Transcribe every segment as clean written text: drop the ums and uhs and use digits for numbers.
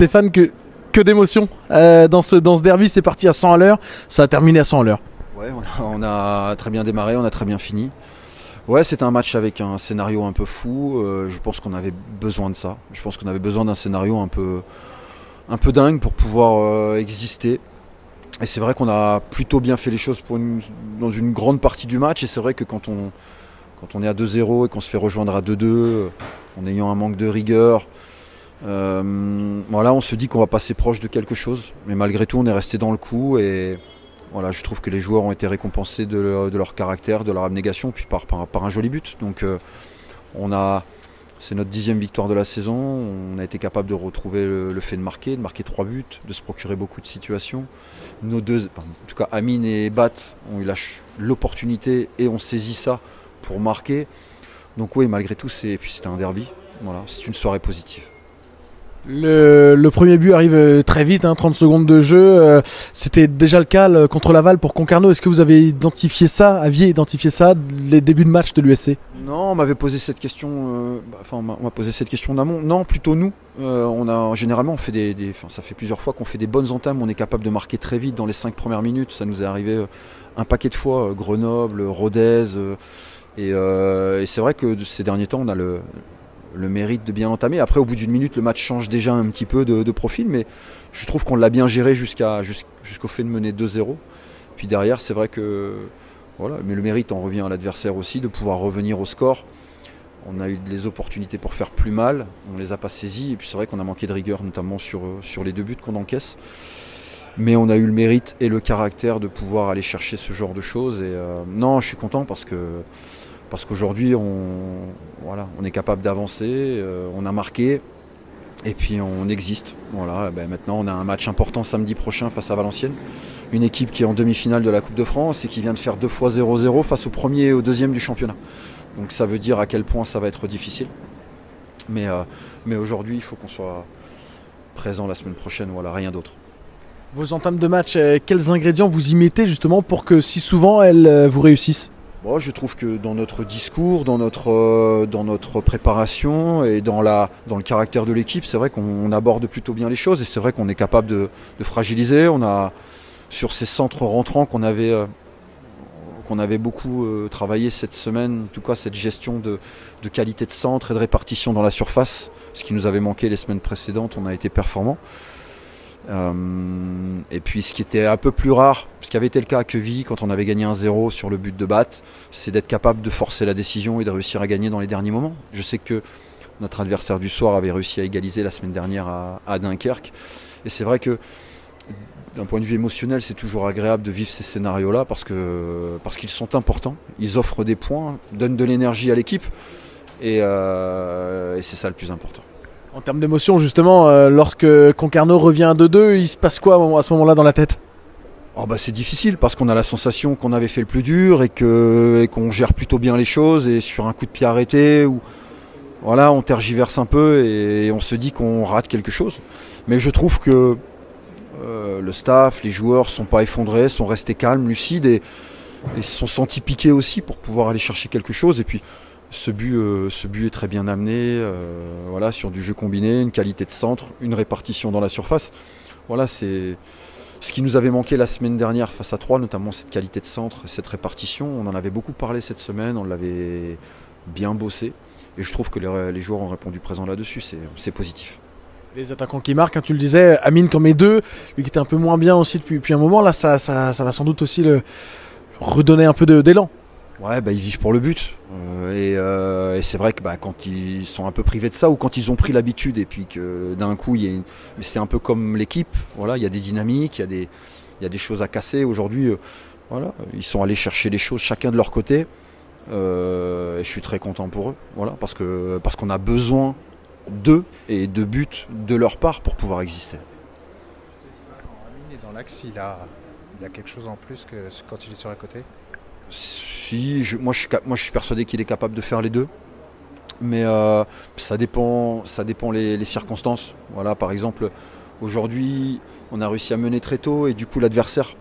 Stéphane, que d'émotions dans ce derby. C'est parti à 100 à l'heure, ça a terminé à 100 à l'heure. Ouais, on a très bien démarré, on a très bien fini. Ouais, c'était un match avec un scénario un peu fou. Je pense qu'on avait besoin de ça. Je pense qu'on avait besoin d'un scénario un peu dingue pour pouvoir exister. Et c'est vrai qu'on a plutôt bien fait les choses dans une grande partie du match. Et c'est vrai que quand on est à 2-0 et qu'on se fait rejoindre à 2-2, en ayant un manque de rigueur, voilà, on se dit qu'on va passer proche de quelque chose. Mais malgré tout, on est resté dans le coup. Et voilà, je trouve que les joueurs ont été récompensés de leur caractère, de leur abnégation, puis par un joli but. Donc c'est notre 10e victoire de la saison. On a été capable de retrouver le fait de marquer 3 buts, de se procurer beaucoup de situations. En tout cas, Amine et Bat ont eu l'opportunité et ont saisi ça pour marquer. Donc oui, malgré tout, puis c'était un derby. Voilà, c'est une soirée positive. Le premier but arrive très vite, 30 secondes de jeu. C'était déjà le cas contre Laval pour Concarneau. Est-ce que vous aviez identifié ça, les débuts de match de l'USC? Non, on m'avait posé cette question. On m'a posé cette question en amont. Non, plutôt nous. Généralement, on fait ça fait plusieurs fois qu'on fait des bonnes entames. On est capable de marquer très vite dans les 5 premières minutes. Ça nous est arrivé un paquet de fois. Grenoble, Rodez. Et c'est vrai que ces derniers temps, on a le mérite de bien entamer. Après, au bout d'une minute, le match change déjà un petit peu de profil, mais je trouve qu'on l'a bien géré jusqu'au fait de mener 2-0. Puis derrière, c'est vrai que voilà, mais le mérite en revient à l'adversaire aussi, de pouvoir revenir au score. On a eu des opportunités pour faire plus mal, on ne les a pas saisies, et puis c'est vrai qu'on a manqué de rigueur, notamment sur les 2 buts qu'on encaisse. Mais on a eu le mérite et le caractère de pouvoir aller chercher ce genre de choses. Et non, je suis content parce qu'aujourd'hui, on est capable d'avancer, on a marqué et puis on existe. Voilà, maintenant, on a un match important samedi prochain face à Valenciennes. Une équipe qui est en demi-finale de la Coupe de France et qui vient de faire 2 fois 0-0 face au premier et au deuxième du championnat. Donc ça veut dire à quel point ça va être difficile. Mais aujourd'hui, il faut qu'on soit présent la semaine prochaine, voilà, rien d'autre. Vos entames de match, quels ingrédients vous y mettez justement pour que si souvent elles vous réussissent? Bon, je trouve que dans notre discours, dans notre préparation et dans le caractère de l'équipe, c'est vrai qu'on aborde plutôt bien les choses et c'est vrai qu'on est capable de fragiliser. On a, sur ces centres rentrants qu'on avait beaucoup travaillé cette semaine, en tout cas cette gestion de qualité de centre et de répartition dans la surface, ce qui nous avait manqué les semaines précédentes, on a été performants. Et puis ce qui était un peu plus rare, ce qui avait été le cas à Quevilly quand on avait gagné 1-0 sur le but de Bat, c'est d'être capable de forcer la décision et de réussir à gagner dans les derniers moments. Je sais que notre adversaire du soir avait réussi à égaliser la semaine dernière à Dunkerque. Et c'est vrai que d'un point de vue émotionnel, c'est toujours agréable de vivre ces scénarios-là parce qu'ils sont importants. Ils offrent des points, donnent de l'énergie à l'équipe et c'est ça le plus important. En termes d'émotion, justement, lorsque Concarneau revient à 2-2, il se passe quoi à ce moment-là dans la tête? C'est difficile parce qu'on a la sensation qu'on avait fait le plus dur et qu'on gère plutôt bien les choses et sur un coup de pied arrêté, voilà, on tergiverse un peu et on se dit qu'on rate quelque chose. Mais je trouve que le staff, les joueurs sont pas effondrés, sont restés calmes, lucides et se sont sentis piqués aussi pour pouvoir aller chercher quelque chose. Et puis ce but est très bien amené, voilà, sur du jeu combiné, une qualité de centre, une répartition dans la surface. Voilà, c'est ce qui nous avait manqué la semaine dernière face à Troyes, notamment cette qualité de centre, cette répartition. On en avait beaucoup parlé cette semaine, on l'avait bien bossé. Et je trouve que les joueurs ont répondu présent là-dessus, c'est positif. Les attaquants qui marquent, tu le disais, Amine comme les deux, lui qui était un peu moins bien aussi depuis un moment, là ça va sans doute aussi le redonner un peu d'élan. Ouais, ils vivent pour le but. Et c'est vrai que quand ils sont un peu privés de ça ou quand ils ont pris l'habitude et puis que d'un coup, mais c'est un peu comme l'équipe. Voilà, il y a des dynamiques, il y a des choses à casser. Aujourd'hui, voilà, ils sont allés chercher les choses chacun de leur côté. Et je suis très content pour eux. Voilà, parce qu'on a besoin d'eux et de buts de leur part pour pouvoir exister. Quand Amine est dans l'axe, il a quelque chose en plus que quand il est sur les côtés. Si, moi je suis persuadé qu'il est capable de faire les deux, mais ça dépend les circonstances. Voilà, par exemple, aujourd'hui, on a réussi à mener très tôt et du coup l'adversaire,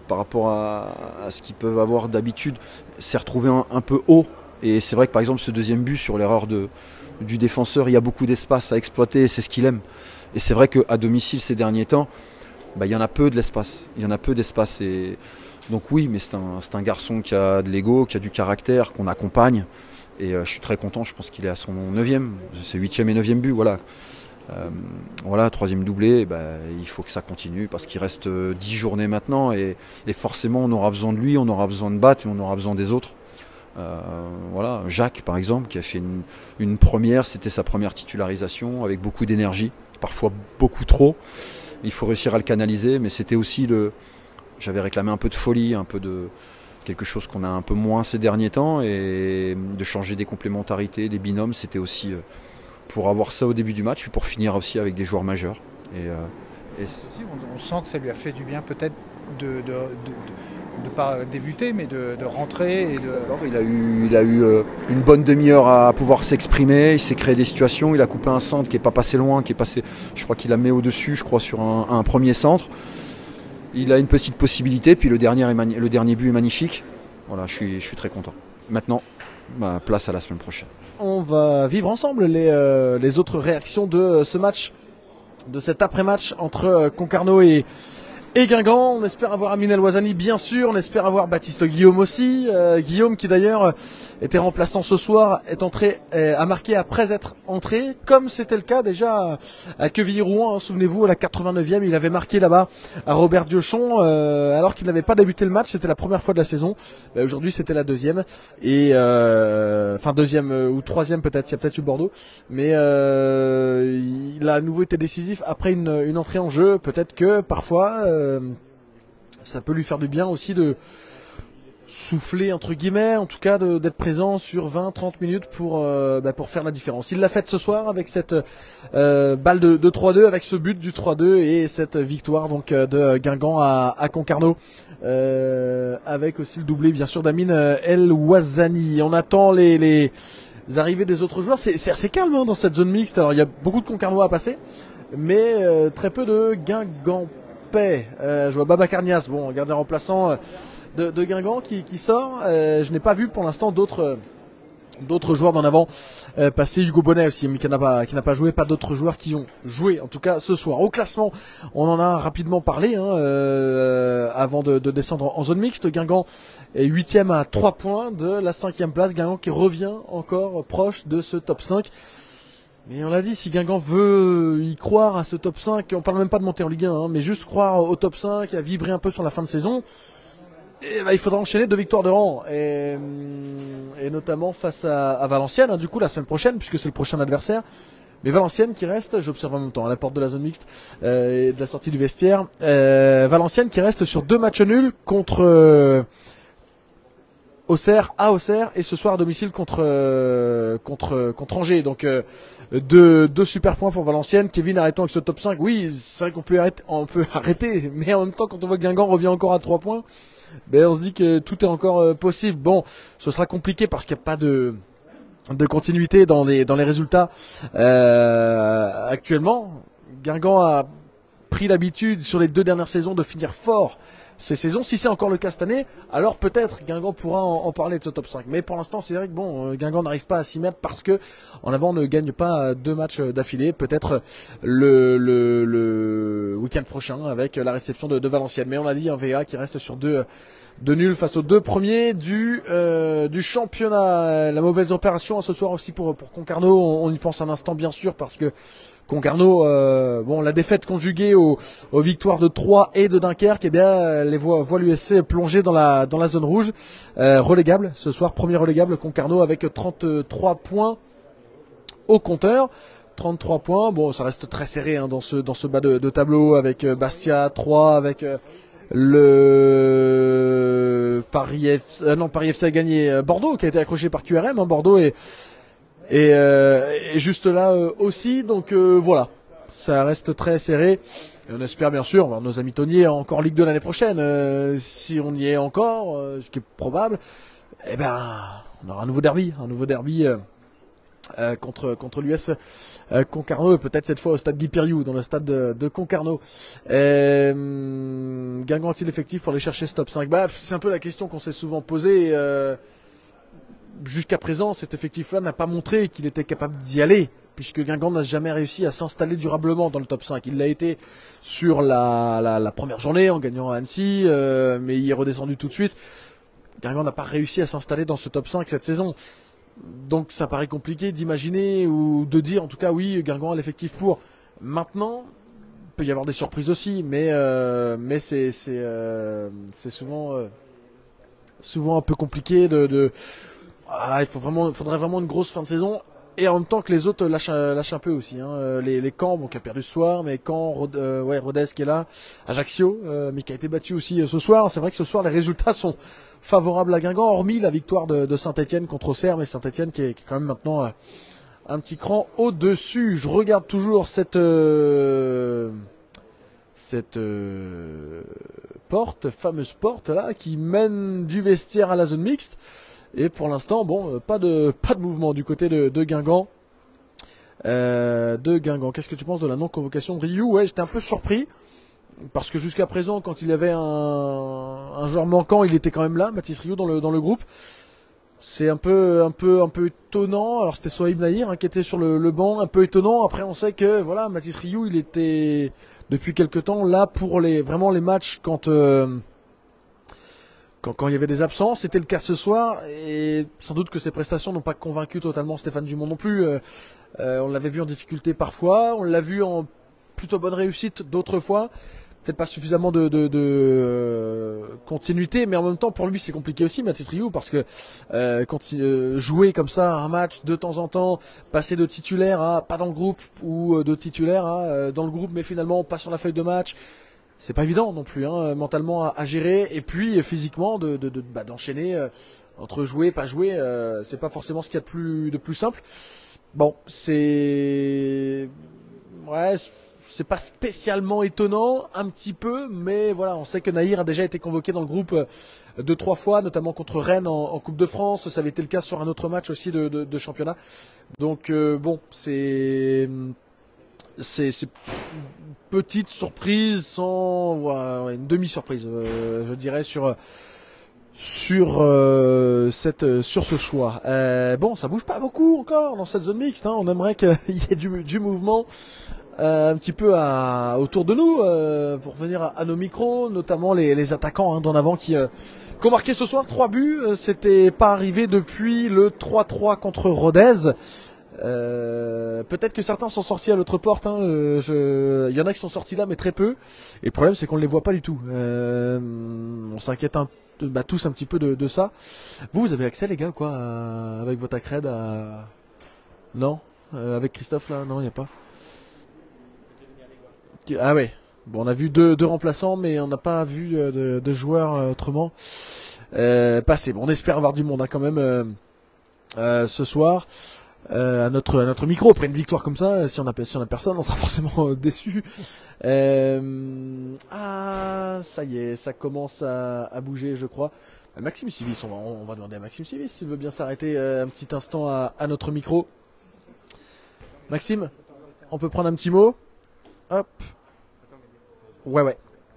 par rapport à ce qu'ils peuvent avoir d'habitude, s'est retrouvé un peu haut. Et c'est vrai que par exemple ce deuxième but sur l'erreur de du défenseur, il y a beaucoup d'espace à exploiter, c'est ce qu'il aime. Et c'est vrai qu'à domicile ces derniers temps, il y en a peu de l'espace. Il y en a peu d'espace. Et donc oui, mais c'est un garçon qui a de l'ego, qui a du caractère, qu'on accompagne. Et je suis très content, je pense qu'il est à son 9e, c'est 8e et 9e but, voilà. Voilà, 3e doublé, il faut que ça continue parce qu'il reste 10 journées maintenant et forcément on aura besoin de lui, on aura besoin de battre et on aura besoin des autres. Voilà, Jacques par exemple qui a fait une première, c'était sa première titularisation avec beaucoup d'énergie, parfois beaucoup trop. Il faut réussir à le canaliser, mais c'était aussi j'avais réclamé un peu de folie, un peu de quelque chose qu'on a un peu moins ces derniers temps et de changer des complémentarités, des binômes, c'était aussi pour avoir ça au début du match, puis pour finir aussi avec des joueurs majeurs. On sent que ça lui a fait du bien peut-être de pas débuter, mais de rentrer. Il a eu une bonne demi-heure à pouvoir s'exprimer, il s'est créé des situations, il a coupé un centre qui n'est pas passé loin, je crois qu'il l'a mis au-dessus, je crois, sur un premier centre. Il a une petite possibilité, puis le dernier but est magnifique. Voilà, je suis très content. Maintenant, place à la semaine prochaine. On va vivre ensemble les autres réactions de ce match, de cet après-match entre Concarneau et Guingamp. On espère avoir Amine El Ouazzani bien sûr, on espère avoir Baptiste Guillaume aussi. Guillaume qui d'ailleurs était remplaçant ce soir, a marqué après être entré, comme c'était le cas déjà à Quevilly-Rouen, hein, souvenez-vous, à la 89e, il avait marqué là-bas à Robert Diochon, alors qu'il n'avait pas débuté le match, c'était la première fois de la saison. Aujourd'hui c'était la deuxième, et deuxième ou troisième peut-être, il y a peut-être eu Bordeaux, mais il a à nouveau été décisif après une entrée en jeu. Peut-être que parfois ça peut lui faire du bien aussi de souffler entre guillemets, en tout cas d'être présent sur 20-30 minutes pour faire la différence. Il l'a fait ce soir avec cette balle de 3-2, avec ce but du 3-2 et cette victoire donc de Guingamp à Concarneau, avec aussi le doublé bien sûr d'Amine El Ouazzani. On attend les arrivées des autres joueurs. C'est assez calme dans cette zone mixte. Alors il y a beaucoup de Concarnois à passer, mais très peu de Guingampais. Je vois Baba Carnias, gardien remplaçant de Guingamp qui sort. Je n'ai pas vu pour l'instant d'autres joueurs d'en avant passer. Hugo Bonnet aussi, mais qui n'a pas joué. Pas d'autres joueurs qui ont joué en tout cas ce soir. Au classement, on en a rapidement parlé avant de descendre en zone mixte. Guingamp est 8e à 3 points de la 5e place. Guingamp qui revient encore proche de ce top 5. Mais on l'a dit, si Guingamp veut y croire à ce top 5, on parle même pas de monter en Ligue 1, mais juste croire au top 5, à vibrer un peu sur la fin de saison, il faudra enchaîner 2 victoires de rang, et notamment face à Valenciennes, du coup la semaine prochaine, puisque c'est le prochain adversaire. Mais Valenciennes qui reste, j'observe en même temps à la porte de la zone mixte et de la sortie du vestiaire, Valenciennes qui reste sur 2 matchs nuls contre Auxerre et ce soir à domicile contre Angers. Donc deux super points pour Valenciennes. Kevin, arrêtons avec ce top 5. Oui, c'est vrai qu'on peut arrêter, mais en même temps quand on voit que Guingamp revient encore à 3 points, on se dit que tout est encore possible. Bon, ce sera compliqué parce qu'il n'y a pas de continuité dans les résultats actuellement. Guingamp a pris l'habitude sur les 2 dernières saisons de finir fort ces saisons. Si c'est encore le cas cette année, alors peut-être Guingamp pourra en parler de ce top 5. Mais pour l'instant, c'est vrai que Guingamp n'arrive pas à s'y mettre parce que en avant ne gagne pas 2 matchs d'affilée. Peut-être le week-end prochain avec la réception de Valenciennes. Mais on l'a dit, un VA qui reste sur 2 nuls face aux 2 premiers du championnat. La mauvaise opération ce soir aussi pour Concarneau. On y pense un instant bien sûr parce que Concarneau, la défaite conjuguée aux victoires de Troyes et de Dunkerque, les voit l'USC plonger dans la zone rouge, relégable ce soir, premier relégable Concarneau avec 33 points au compteur. 33 points, ça reste très serré dans ce bas de tableau avec Bastia, Troyes, avec le Paris FC a gagné, Bordeaux qui a été accroché par QRM, Bordeaux et juste là aussi, donc voilà, ça reste très serré et on espère bien sûr voir nos amis tonniers encore en Ligue 2 l'année prochaine, si on y est encore, ce qui est probable, on aura un nouveau derby contre l'US Concarneau, peut-être cette fois au stade Guy Piriou, dans le stade de Concarneau. Guingamp a-t-il effectif pour aller chercher ce top 5? C'est un peu la question qu'on s'est souvent posée. jusqu'à présent, cet effectif-là n'a pas montré qu'il était capable d'y aller, puisque Guingamp n'a jamais réussi à s'installer durablement dans le top 5. Il l'a été sur la première journée en gagnant à Annecy, mais il est redescendu tout de suite. Guingamp n'a pas réussi à s'installer dans ce top 5 cette saison. Donc ça paraît compliqué d'imaginer ou de dire en tout cas oui, Guingamp a l'effectif pour. Maintenant, il peut y avoir des surprises aussi, mais c'est souvent un peu compliqué il faudrait vraiment une grosse fin de saison. Et en même temps que les autres lâchent un peu aussi. Hein. Les Caen, bon, qui a perdu ce soir, mais Caen, Rodez qui est là, Ajaccio, mais qui a été battu aussi ce soir. C'est vrai que ce soir, les résultats sont favorables à Guingamp, hormis la victoire de Saint-Etienne contre Auxerre, mais Saint-Etienne qui est quand même maintenant un petit cran au-dessus. Je regarde toujours cette fameuse porte là, qui mène du vestiaire à la zone mixte. Et pour l'instant, bon, pas de mouvement du côté de Guingamp. Qu'est-ce que tu penses de la non-convocation de Ryu? Ouais, j'étais un peu surpris. Parce que jusqu'à présent, quand il y avait un joueur manquant, il était quand même là, Mathis Rioux dans le groupe. C'est un peu étonnant. Alors c'était Sohaib Nahir qui était sur le banc, un peu étonnant. Après, on sait que voilà, Mathis Rioux, il était depuis quelque temps là pour vraiment les matchs quand il y avait des absences. C'était le cas ce soir, et sans doute que ses prestations n'ont pas convaincu totalement Stéphane Dumont non plus. On l'avait vu en difficulté parfois, on l'a vu en plutôt bonne réussite d'autres fois. Peut-être pas suffisamment de continuité, mais en même temps pour lui c'est compliqué aussi, Mathis Rioux, parce que jouer comme ça un match de temps en temps, passer de titulaire à pas dans le groupe, ou de titulaire à dans le groupe mais finalement pas sur la feuille de match, c'est pas évident non plus, mentalement à gérer, et puis physiquement d'enchaîner entre jouer et pas jouer, c'est pas forcément ce qu'il y a de plus simple. Bon, c'est pas spécialement étonnant, un petit peu, mais voilà, on sait que Nahir a déjà été convoqué dans le groupe 2-3 fois, notamment contre Rennes en Coupe de France. Ça avait été le cas sur un autre match aussi de championnat. Donc bon, c'est petite surprise, une demi-surprise, je dirais sur ce choix. Bon, ça bouge pas beaucoup encore dans cette zone mixte. On aimerait qu'il y ait du mouvement. Un petit peu autour de nous pour venir à nos micros, notamment les attaquants d'en avant qui ont marqué ce soir 3 buts. C'était pas arrivé depuis le 3-3 contre Rodez. Peut-être que certains sont sortis à l'autre porte. Il y en a qui sont sortis là, mais très peu. Et le problème, c'est qu'on ne les voit pas du tout. On s'inquiète tous un petit peu de ça. Vous avez accès, les gars, quoi, avec votre accred Non, avec Christophe là, non, il n'y a pas. Ah ouais, bon, on a vu deux remplaçants, mais on n'a pas vu de joueurs autrement passer. Bon, on espère avoir du monde quand même ce soir à notre micro. Après une victoire comme ça, si on a personne, on sera forcément déçu. Ça y est, ça commence à bouger, je crois. Maxime Sivis, on va demander à Maxime Sivis s'il veut bien s'arrêter un petit instant à notre micro. Maxime, on peut prendre un petit mot? Hop. Ouais.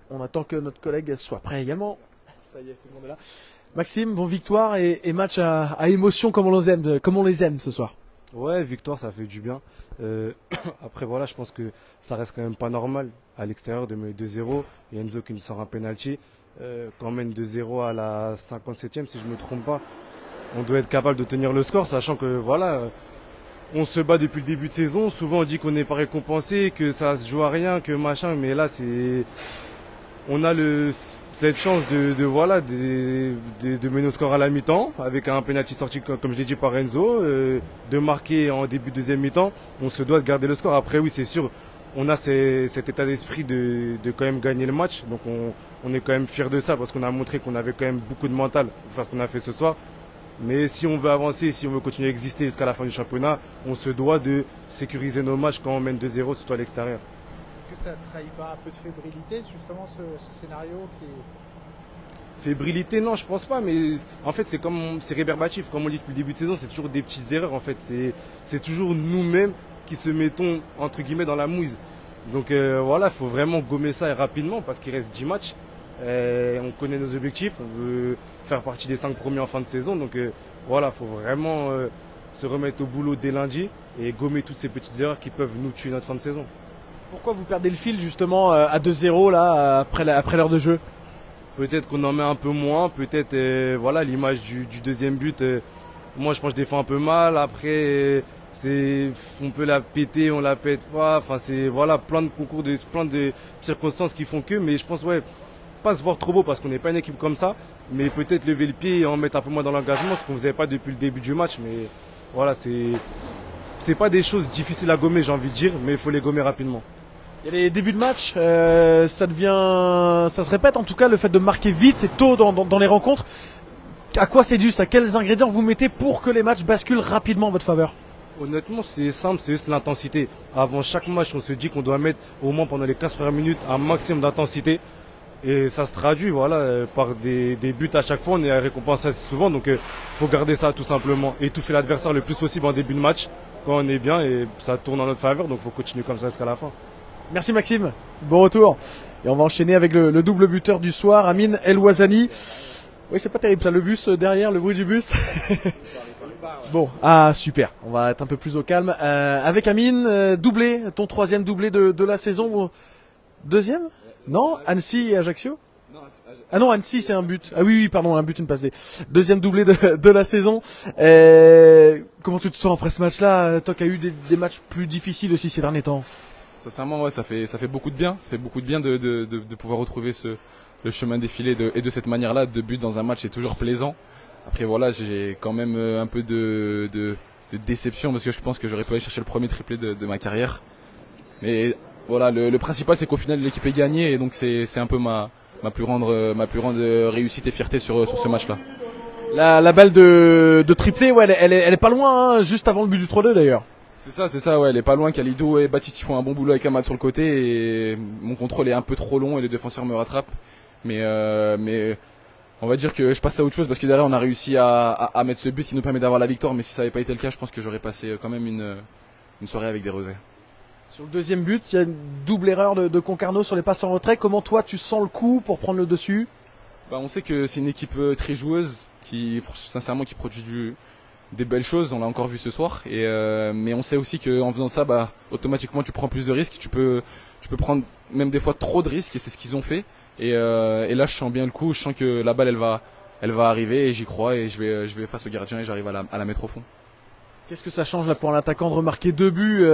On attend que notre collègue soit prêt également. Ça y est, tout le monde est là. Maxime, bon, victoire et match à émotion comme on les aime ce soir. Ouais, victoire, ça fait du bien. Après, voilà, je pense que ça reste quand même pas normal à l'extérieur de mener 2-0. Il y a Enzo qui nous sort un penalty. Quand on mène 2-0 à la 57e, si je ne me trompe pas, on doit être capable de tenir le score, sachant que voilà. On se bat depuis le début de saison. Souvent, on dit qu'on n'est pas récompensé, que ça se joue à rien, que machin. Mais là, on a cette chance de mener au score à la mi-temps avec un penalty sorti, comme je l'ai dit, par Enzo, de marquer en début de deuxième mi-temps. On se doit de garder le score. Après, oui, c'est sûr, on a cet état d'esprit de quand même gagner le match. Donc, on est quand même fiers de ça parce qu'on a montré qu'on avait quand même beaucoup de mental pour faire ce qu'on a fait ce soir. Mais si on veut avancer, si on veut continuer à exister jusqu'à la fin du championnat, on se doit de sécuriser nos matchs quand on mène 2-0, surtout à l'extérieur. Est-ce que ça ne trahit pas un peu de fébrilité, justement, ce scénario qui est... Fébrilité, non, je pense pas, mais en fait, c'est rébarbatif. Comme on dit depuis le début de saison, c'est toujours des petites erreurs, en fait. C'est toujours nous-mêmes qui se mettons, entre guillemets, dans la mouise. Donc voilà, il faut vraiment gommer ça rapidement parce qu'il reste 10 matchs. On connaît nos objectifs, on veut faire partie des 5 premiers en fin de saison. Donc voilà, il faut vraiment se remettre au boulot dès lundi et gommer toutes ces petites erreurs qui peuvent nous tuer notre fin de saison. Pourquoi vous perdez le fil justement à 2-0 là après l'heure de jeu? Peut-être qu'on en met un peu moins, peut-être voilà l'image du deuxième but. Moi je pense que je défends un peu mal. Après on peut la péter, on la pète pas. Enfin c'est voilà plein de circonstances qui font que. Mais je pense pas se voir trop beau parce qu'on n'est pas une équipe comme ça. Mais peut-être lever le pied et en mettre un peu moins dans l'engagement, ce qu'on faisait pas depuis le début du match. Mais voilà c'est pas des choses difficiles à gommer, j'ai envie de dire, mais il faut les gommer rapidement. Il y a les débuts de match, ça se répète en tout cas le fait de marquer vite et tôt dans les rencontres. À quoi c'est dû ça? Quels ingrédients vous mettez pour que les matchs basculent rapidement en votre faveur? Honnêtement, c'est simple, c'est juste l'intensité. Avant chaque match, on se dit qu'on doit mettre au moins pendant les 15 premières minutes un maximum d'intensité. Et ça se traduit par des buts à chaque fois. On est récompensé assez souvent, donc faut garder ça tout simplement. Et étouffer l'adversaire le plus possible en début de match quand on est bien et ça tourne en notre faveur. Donc faut continuer comme ça jusqu'à la fin. Merci Maxime, bon retour. Et on va enchaîner avec le double buteur du soir, Amine El Ouazzani. Oui, c'est pas terrible ça, le bus derrière, le bruit du bus. Bon, super, on va être un peu plus au calme. Avec Amine, doublé, ton 3e doublé de la saison. 2e? Non, Annecy et Ajaccio? Ah non, Annecy c'est un but. Ah oui, pardon, un but, une passe D. 2e doublé de la saison. Comment tu te sens après ce match-là, toi qui as eu des matchs plus difficiles aussi ces derniers temps? Sincèrement, ouais, ça fait beaucoup de bien. Ça fait beaucoup de bien de pouvoir retrouver le chemin défilé et de cette manière-là. 2 buts dans un match, c'est toujours plaisant. Après voilà, j'ai quand même un peu de déception parce que je pense que j'aurais pu aller chercher le premier triplé de ma carrière. Mais voilà, le principal c'est qu'au final l'équipe est gagnée et donc c'est un peu ma plus grande réussite et fierté sur ce match-là. La balle de triplé, ouais, elle est pas loin, hein, juste avant le but du 3-2 d'ailleurs. C'est ça, ouais, elle est pas loin. Khalidou et Baptiste ils font un bon boulot avec Amad sur le côté et mon contrôle est un peu trop long et les défenseurs me rattrapent. Mais on va dire que je passe à autre chose parce que derrière on a réussi à mettre ce but qui nous permet d'avoir la victoire. Mais si ça n'avait pas été le cas, je pense que j'aurais passé quand même une soirée avec des revers. Sur le 2e but, il y a une double erreur de Concarneau sur les passes en retrait. Comment toi tu sens le coup pour prendre le dessus? On sait que c'est une équipe très joueuse qui sincèrement qui produit des belles choses, on l'a encore vu ce soir. Mais on sait aussi qu'en faisant ça, automatiquement tu prends plus de risques, tu peux prendre même des fois trop de risques et c'est ce qu'ils ont fait. Et là je sens bien le coup, je sens que la balle elle va arriver et j'y crois et je vais face au gardien et j'arrive à la mettre au fond. Qu'est-ce que ça change là pour un attaquant de remarquer 2 buts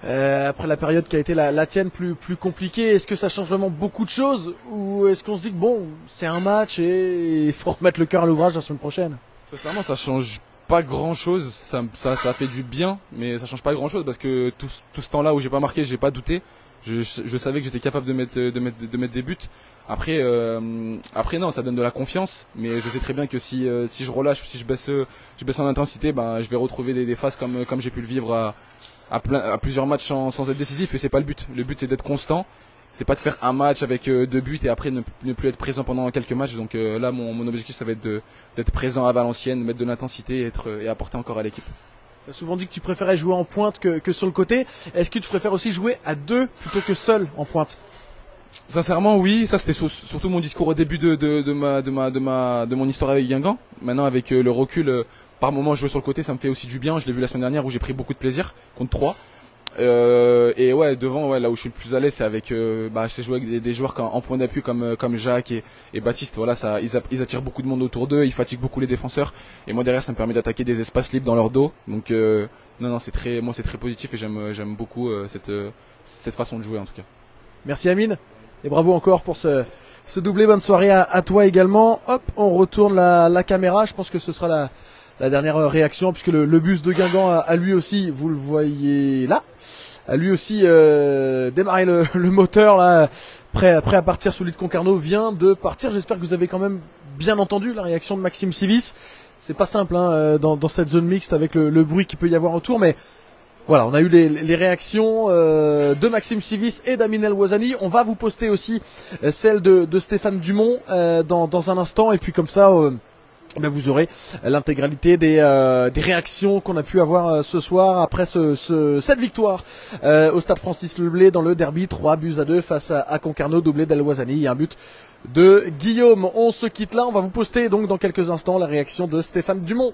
après la période qui a été la tienne plus compliquée? Est-ce que ça change vraiment beaucoup de choses ou est-ce qu'on se dit que bon c'est un match et il faut remettre le cœur à l'ouvrage la semaine prochaine? Sincèrement ça change pas grand chose, ça fait du bien, mais ça change pas grand chose parce que tout ce temps-là où j'ai pas marqué, j'ai pas douté. Je savais que j'étais capable de mettre des buts. Après non, ça donne de la confiance, mais je sais très bien que si je relâche ou si je baisse en intensité, je vais retrouver des phases comme j'ai pu le vivre à plusieurs matchs sans être décisif. Et c'est pas le but. Le but c'est d'être constant. C'est pas de faire un match avec 2 buts et après ne plus être présent pendant quelques matchs. Donc là, mon objectif, ça va être d'être présent à Valenciennes, mettre de l'intensité et apporter encore à l'équipe. Tu as souvent dit que tu préférais jouer en pointe que sur le côté. Est-ce que tu préfères aussi jouer à 2 plutôt que seul en pointe? Sincèrement, oui. Ça, c'était surtout mon discours au début de mon histoire avec Guingamp. Maintenant, avec le recul, par moment, jouer sur le côté, ça me fait aussi du bien. Je l'ai vu la semaine dernière où j'ai pris beaucoup de plaisir contre 3. Et ouais, devant, ouais, là où je suis le plus à l'aise, c'est avec, je sais jouer avec des joueurs en point d'appui comme Jacques et Baptiste. Voilà, ils attirent beaucoup de monde autour d'eux, ils fatiguent beaucoup les défenseurs. Et moi derrière, ça me permet d'attaquer des espaces libres dans leur dos. Donc non, c'est très positif et j'aime beaucoup cette façon de jouer en tout cas. Merci Amine et bravo encore pour ce doublé. Bonne soirée à toi également. Hop, on retourne la caméra. Je pense que ce sera la dernière réaction puisque le bus de Guingamp a lui aussi, vous le voyez là, a lui aussi démarré le moteur là, prêt à partir. Celui de Concarneau vient de partir. J'espère que vous avez quand même bien entendu la réaction de Maxime Civis. C'est pas simple dans cette zone mixte avec le bruit qu'il peut y avoir autour, mais voilà, on a eu les réactions de Maxime Civis et d'Amine El Ouazzani. On va vous poster aussi celle de Stéphane Dumont dans un instant et puis comme ça vous aurez l'intégralité des réactions qu'on a pu avoir ce soir après cette victoire au stade Francis Leblay dans le derby 3-2 face à Concarneau, doublé d'El Ouazzani et un but de Guillaume. On se quitte là, on va vous poster donc dans quelques instants la réaction de Stéphane Dumont.